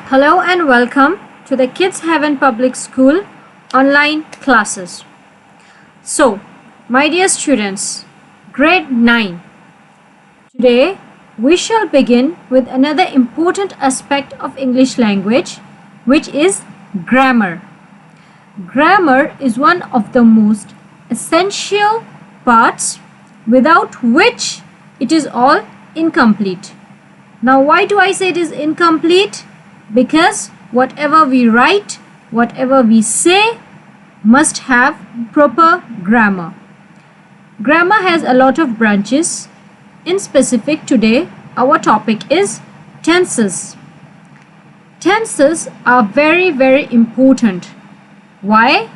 Hello and welcome to the Kids Heaven Public School online classes. So, my dear students, grade 9. Today we shall begin with another important aspect of English language, which is grammar. Grammar is one of the most essential parts without which it is all incomplete. Now, why do I say it is incomplete? Because whatever we write, whatever we say must have proper grammar. Grammar has a lot of branches. In specific, today our topic is tenses. Tenses are very important. Why?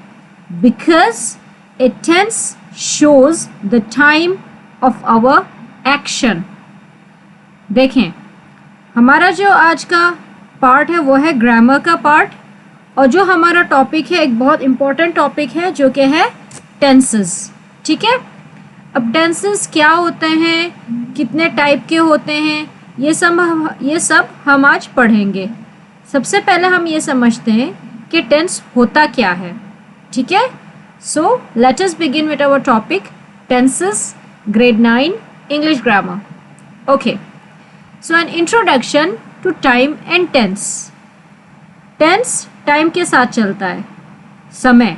Because a tense shows the time of our action. देखें, हमारा जो आज का part है वो है grammar का part, और जो हमारा टॉपिक है एक बहुत इम्पोर्टेंट टॉपिक है जो कि है टेंसेस. ठीक है. अब टेंसेस क्या होते हैं, कितने टाइप के होते हैं, ये सब हम आज पढ़ेंगे. सबसे पहले हम ये समझते हैं कि टेंस होता क्या है. ठीक है. So let us begin with our topic tenses, grade 9 English grammar. Okay. So an introduction to time and tense. Tense time के साथ चलता है, समय.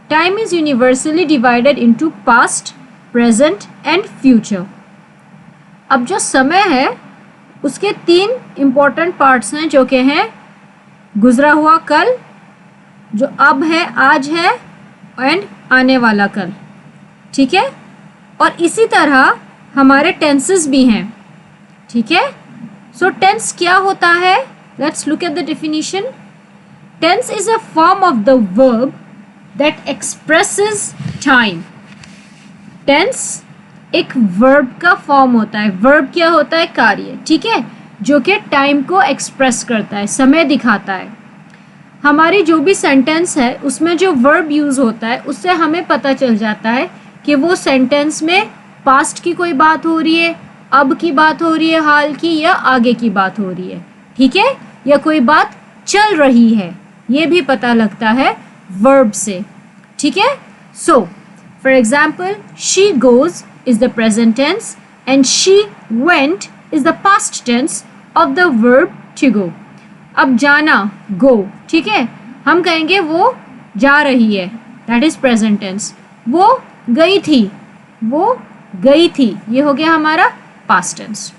Time is universally divided into past, present and future. अब जो समय है उसके 3 इम्पोर्टेंट पार्ट्स हैं जो कि हैं गुजरा हुआ कल, जो अब है, आज है, एंड आने वाला कल. ठीक है. और इसी तरह हमारे टेंसेस भी हैं. ठीक है. सो टेंस क्या होता है? Let's look at the definition. Tense is a form of the verb that expresses time. Tense एक वर्ब का फॉर्म होता है. वर्ब क्या होता है? कार्य. ठीक है. जो कि टाइम को एक्सप्रेस करता है, समय दिखाता है. हमारी जो भी सेंटेंस है उसमें जो वर्ब यूज होता है उससे हमें पता चल जाता है कि वो सेंटेंस में पास्ट की कोई बात हो रही है, अब की बात हो रही है, हाल की, या आगे की बात हो रही है. ठीक है. या कोई बात चल रही है, ये भी पता लगता है वर्ब से. ठीक है. So for example, she goes is the present tense and she went is the past tense of the verb to go. अब जाना, गो. ठीक है. हम कहेंगे वो जा रही है, दैट इज प्रेजेंट टेंस. वो गई थी, वो गई थी, ये हो गया हमारा पास्ट टेंस.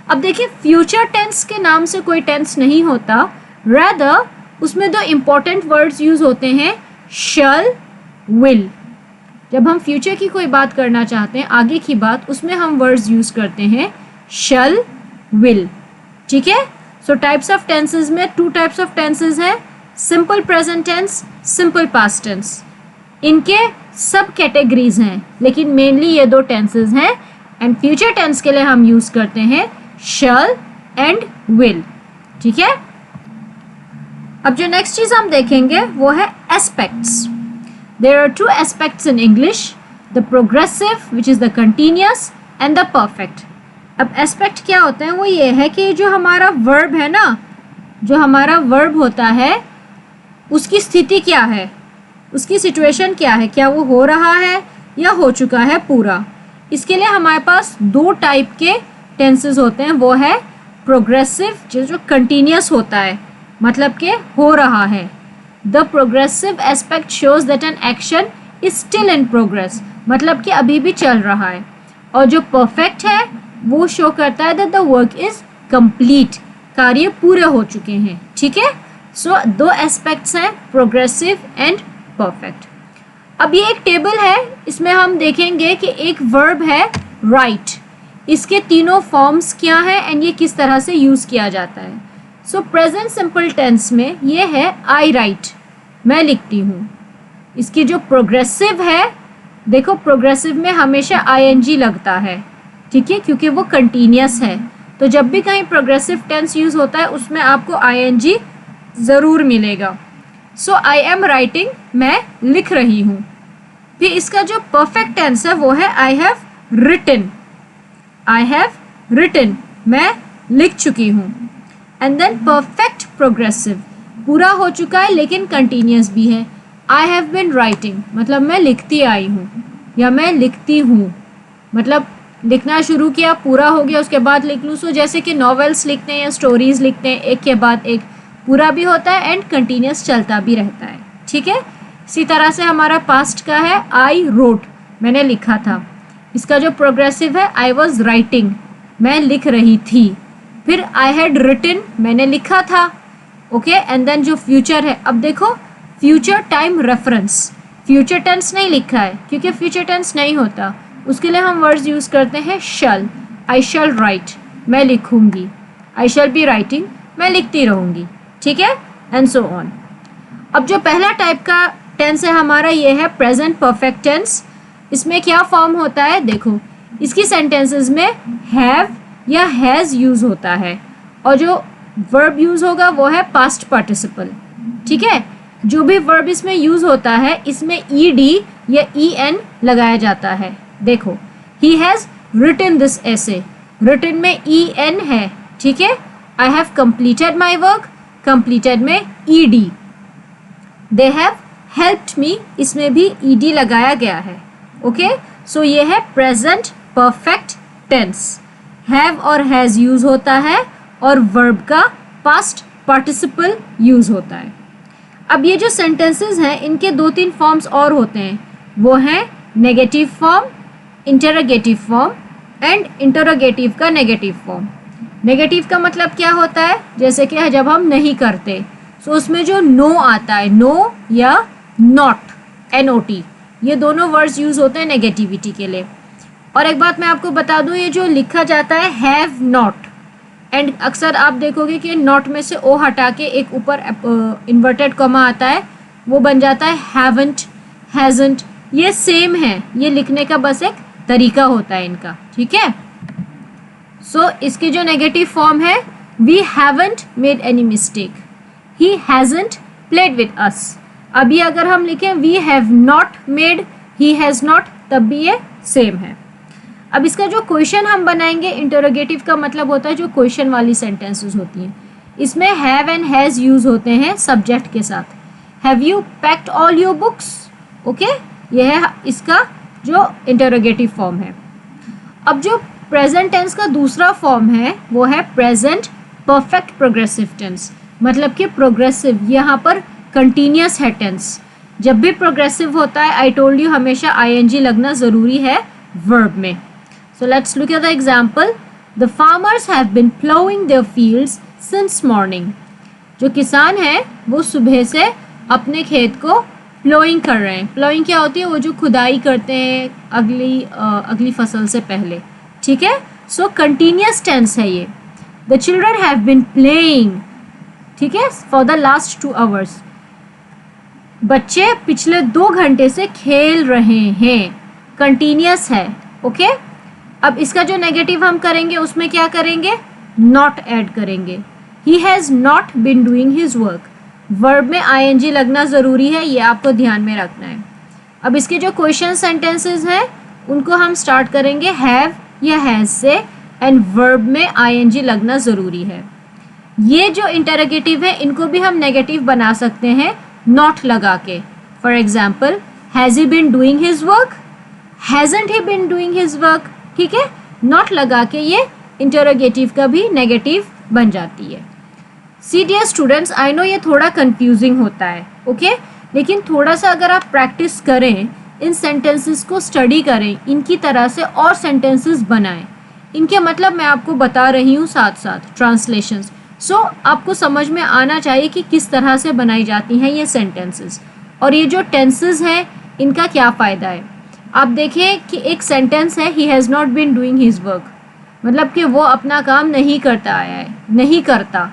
अब देखिए, फ्यूचर टेंस के नाम से कोई टेंस नहीं होता. रादर उसमें 2 इम्पोर्टेंट वर्ड्स यूज होते हैं, शल, विल. जब हम फ्यूचर की कोई बात करना चाहते हैं, आगे की बात, उसमें हम वर्ड्स यूज करते हैं शल, विल. ठीक है. सो टाइप्स ऑफ टेंसेस में 2 टाइप्स ऑफ टेंसेस हैं, simple present tense, simple past tense. इनके सब कैटेगरीज हैं, लेकिन मेनली ये 2 टेंसेस हैं. एंड फ्यूचर टेंस के लिए हम यूज करते हैं शल एंड विल. ठीक है. अब जो नेक्स्ट चीज हम देखेंगे वो है aspects. There are 2 aspects in English, the progressive which is the continuous and the perfect. अब एस्पेक्ट क्या होते हैं? वो ये है कि जो हमारा वर्ब है ना, जो हमारा वर्ब होता है उसकी स्थिति क्या है, उसकी सिचुएशन क्या है, क्या वो हो रहा है या हो चुका है पूरा. इसके लिए हमारे पास 2 टाइप के टेंसेस होते हैं. वो है प्रोग्रेसिव, जो कंटिन्यूअस होता है, मतलब कि हो रहा है. The progressive aspect shows that an action is still in progress, मतलब कि अभी भी चल रहा है. और जो परफेक्ट है वो शो करता है that the work is complete, कार्य पूरे हो चुके हैं. ठीक है. सो 2 एस्पेक्ट्स हैं, प्रोग्रेसिव एंड परफेक्ट. अब ये एक टेबल है, इसमें हम देखेंगे कि एक वर्ब है राइट. इसके 3 फॉर्म्स क्या हैं एंड ये किस तरह से यूज किया जाता है. सो प्रेजेंट सिंपल टेंस में ये है आई राइट, मैं लिखती हूँ. इसकी जो प्रोग्रेसिव है, देखो प्रोग्रेसिव में हमेशा आईएनजी लगता है. ठीक है. क्योंकि वो कंटिन्यूअस है, तो जब भी कहीं प्रोग्रेसिव टेंस यूज होता है उसमें आपको आईएनजी ज़रूर मिलेगा. सो आई एम राइटिंग, मैं लिख रही हूँ. फिर इसका जो परफेक्ट टेंस है वो है I have written. I have written, मैं लिख चुकी हूँ. एंड देन परफेक्ट प्रोग्रेसिव, पूरा हो चुका है लेकिन कंटिन्यूस भी है। आई हैव बिन राइटिंग मतलब मैं लिखती आई हूँ या मैं लिखती हूँ, मतलब लिखना शुरू किया, पूरा हो गया, उसके बाद लिख लूँ। सो जैसे कि नॉवेल्स लिखते हैं या स्टोरीज लिखते हैं, एक के बाद एक पूरा भी होता है एंड कंटिन्यूस चलता भी रहता है, ठीक है। इसी तरह से हमारा पास्ट का है आई रोट, मैंने लिखा था। इसका जो प्रोग्रेसिव है आई वॉज राइटिंग, मैं लिख रही थी। फिर आई हैड रिटन, मैंने लिखा था, ओके। एंड देन जो फ्यूचर है, अब देखो future time reference, future tense नहीं लिखा है क्योंकि फ्यूचर टेंस नहीं होता, उसके लिए हम वर्ड्स यूज़ करते हैं शल। आई शल राइट, मैं लिखूंगी। आई शल बी राइटिंग, मैं लिखती रहूंगी, ठीक है, एंड सो ऑन। अब जो पहला टाइप का टेंस है हमारा ये है प्रेजेंट परफेक्ट टेंस। इसमें क्या फॉर्म होता है, देखो इसकी सेंटेंसेस में हैव या हैज़ यूज़ होता है और जो वर्ब यूज़ होगा वो है पास्ट पार्टिसिपल, ठीक है। जो भी वर्ब इसमें यूज़ होता है इसमें ईडी या ईएन लगाया जाता है। देखो he has written this essay, written में ईएन है, ठीक है। I have completed my work, completed में E D. They have helped me, इसमें भी ईडी लगाया गया है, ओके। सो ये है प्रेजेंट परफेक्ट टेंस। हैव और हैज़ यूज़ होता है और वर्ब का पास्ट पार्टिसिपल यूज़ होता है। अब ये जो सेंटेंसेस हैं इनके 2-3 फॉर्म्स और होते हैं, वो हैं negative form, interrogative form and interrogative का नेगेटिव फॉर्म। नेगेटिव का मतलब क्या होता है, जैसे कि जब हम नहीं करते तो उसमें जो नो आता है, नो या नॉट, NOT, ये दोनों वर्ड्स यूज़ होते हैं नेगेटिविटी के लिए। और एक बात मैं आपको बता दूं, ये जो लिखा जाता है हैव नॉट, एंड अक्सर आप देखोगे कि नॉट में से ओ हटा के एक ऊपर इन्वर्टेड कॉमा आता है, वो बन जाता है हैवंट, हैजंट। ये सेम है, ये लिखने का बस एक तरीका होता है इनका, ठीक है। सो इसकी जो नेगेटिव फॉर्म है, we haven't made any mistake, he hasn't played with us. अभी अगर हम लिखें we have not made, he has not, तब भी ये सेम है। अब इसका जो क्वेश्चन हम बनाएंगे, इंटरोगेटिव का मतलब होता है जो क्वेश्चन वाली सेंटेंसेस होती हैं, इसमें हैव एंड हैज़ यूज़ होते हैं सब्जेक्ट के साथ। Have you packed all your books, okay, यह है इसका जो इंटरोगेटिव फॉर्म है। अब जो प्रेजेंट टेंस का दूसरा फॉर्म है वो है प्रेजेंट परफेक्ट प्रोग्रेसिव टेंस, मतलब कि प्रोग्रेसिव, यहाँ पर कंटिन्यूस है टेंस। जब भी प्रोग्रेसिव होता है, आई टोल्ड यू, हमेशा ING लगना ज़रूरी है वर्ब में। So let's look at the example. The farmers have been plowing their fields since morning. जो किसान हैं वो सुबह से अपने खेत को प्लोइंग कर रहे हैं। प्लोइंग क्या होती है, वो जो खुदाई करते हैं अगली फसल से पहले, ठीक है। सो कंटिन्यूस टेंस है ये। The children have been playing, ठीक है, for the last 2 hours. बच्चे पिछले 2 घंटे से खेल रहे हैं, कंटिन्यूस है, ओके। अब इसका जो नेगेटिव हम करेंगे उसमें क्या करेंगे, नॉट ऐड करेंगे। ही has not been doing his work, verb में ING लगना ज़रूरी है, ये आपको ध्यान में रखना है। अब इसके जो क्वेश्चन सेंटेंसेस हैं उनको हम स्टार्ट करेंगे हैव या हैज़ से, एंड वर्ब में ING लगना ज़रूरी है। ये जो इंटरोगेटिव है इनको भी हम नेगेटिव बना सकते हैं नॉट लगा के। For example, has he been doing his work, hasn't he been doing his work, ठीक है। नॉट लगा के ये इंटरोगेटिव का भी नेगेटिव बन जाती है। सी डियर स्टूडेंट्स, आई नो ये थोड़ा कंफ्यूजिंग होता है, ओके, लेकिन थोड़ा सा अगर आप प्रैक्टिस करें, इन सेंटेंसेस को स्टडी करें, इनकी तरह से और सेंटेंसेस बनाएं, इनके मतलब मैं आपको बता रही हूँ साथ साथ ट्रांसलेशंस। सो आपको समझ में आना चाहिए कि किस तरह से बनाई जाती हैं ये सेंटेंसेस, और ये जो टेंसेस हैं इनका क्या फ़ायदा है। आप देखिए कि एक सेंटेंस है he has not been doing his work, मतलब कि वो अपना काम नहीं करता आया है, नहीं करता।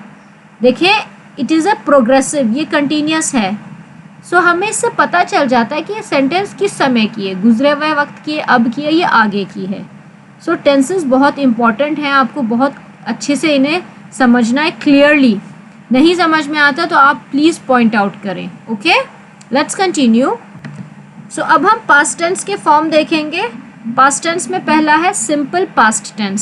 देखिए इट इज़ अ प्रोग्रेसिव, ये कंटिन्यूस है। सो हमें इससे पता चल जाता है कि ये सेंटेंस किस समय की है, गुजरे हुए वक्त की है, अब की है, या आगे की है। सो टेंसेस बहुत इंपॉर्टेंट हैं, आपको बहुत अच्छे से इन्हें समझना है क्लियरली। नहीं समझ में आता तो आप प्लीज़ पॉइंट आउट करें, ओके। Let's continue. सो अब हम पास्ट टेंस के फॉर्म देखेंगे। पास्ट टेंस में पहला है simple past tense.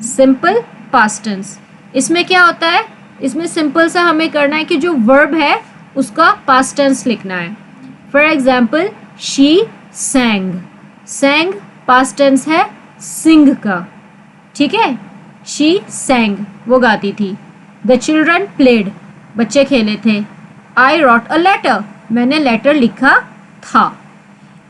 Simple past tense, इसमें क्या होता है, इसमें सिंपल सा हमें करना है कि जो वर्ब है उसका पास्ट टेंस लिखना है। For example she sang, sang past tense है सिंग का, ठीक है। शी सैंग वो गाती थी। द चिल्ड्रन प्लेड बच्चे खेले थे। आई रॉट अ लेटर मैंने लेटर लिखा था।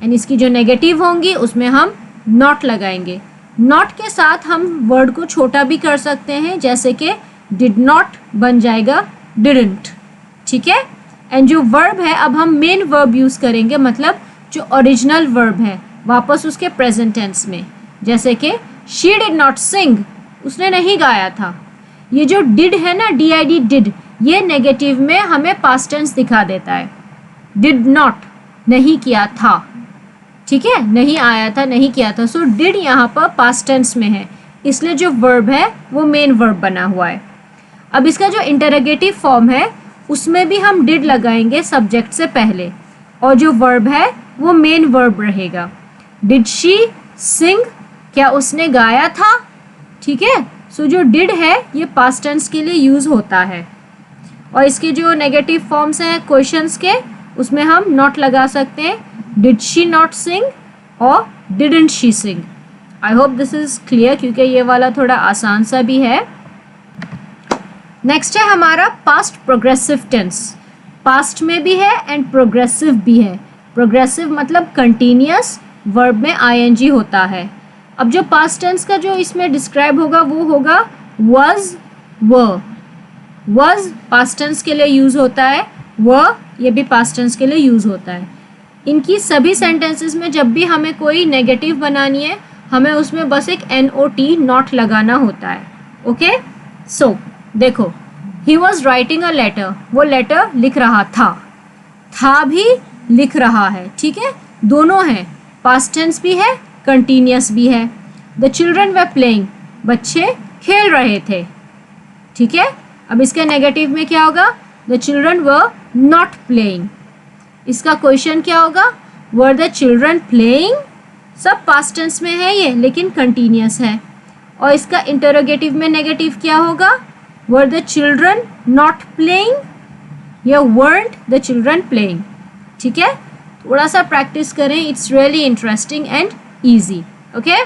एंड इसकी जो नेगेटिव होंगी उसमें हम नॉट लगाएंगे। नॉट के साथ हम वर्ड को छोटा भी कर सकते हैं, जैसे कि डिड नॉट बन जाएगा डिडंट, ठीक है। एंड जो वर्ब है अब हम मेन वर्ब यूज़ करेंगे, मतलब जो ओरिजिनल वर्ब है वापस उसके प्रेजेंट टेंस में, जैसे कि शी डिड नॉट सिंग उसने नहीं गाया था। ये जो डिड है ना DID डिड, ये नेगेटिव में हमें पास्ट टेंस दिखा देता है। डिड नॉट नहीं किया था, ठीक है, नहीं आया था, नहीं किया था। सो डिड यहाँ पर पास्ट टेंस में है, इसलिए जो वर्ब है वो मेन वर्ब बना हुआ है। अब इसका जो इंटरोगेटिव फॉर्म है उसमें भी हम डिड लगाएंगे सब्जेक्ट से पहले, और जो वर्ब है वो मेन वर्ब रहेगा। डिड शी सिंग क्या उसने गाया था, ठीक है। सो जो डिड है ये पास्ट टेंस के लिए यूज़ होता है। और इसके जो नेगेटिव फॉर्म्स हैं क्वेश्चंस के, उसमें हम नॉट लगा सकते हैं, डिड शी नॉट सिंग और didn't she Singh. I hope this is clear, क्योंकि ये वाला थोड़ा आसान सा भी है। नेक्स्ट है हमारा पास्ट प्रोग्रेसिव टेंस। पास्ट में भी है एंड प्रोग्रेसिव भी है। प्रोग्रेसिव मतलब कंटिन्यूअस, वर्ब में ING होता है। अब जो पास्ट टेंस का जो इसमें डिस्क्राइब होगा वो होगा was, were। was past tense के लिए यूज़ होता है, were ये भी पास्ट टेंस के लिए यूज़ होता है। इनकी सभी सेंटेंसेस में जब भी हमें कोई नेगेटिव बनानी है हमें उसमें बस एक NOT नॉट लगाना होता है। ओके, सो देखो, he was writing a letter, वो लेटर लिख रहा था भी लिख रहा है, ठीक है, दोनों हैं, पास्ट टेंस भी है कंटिन्यूअस भी है। द चिल्ड्रन वर प्लेइंग बच्चे खेल रहे थे, ठीक है। अब इसके नेगेटिव में क्या होगा, the children were not playing. इसका क्वेश्चन क्या होगा, वर द चिल्ड्रन प्लेइंग, सब पास्ट टेंस में है ये लेकिन कंटिन्यूअस है। और इसका इंटरोगेटिव में नेगेटिव क्या होगा, were the children not playing या weren't द चिल्ड्रन प्लेइंग, ठीक है। थोड़ा सा प्रैक्टिस करें, it's really interesting and easy. Okay.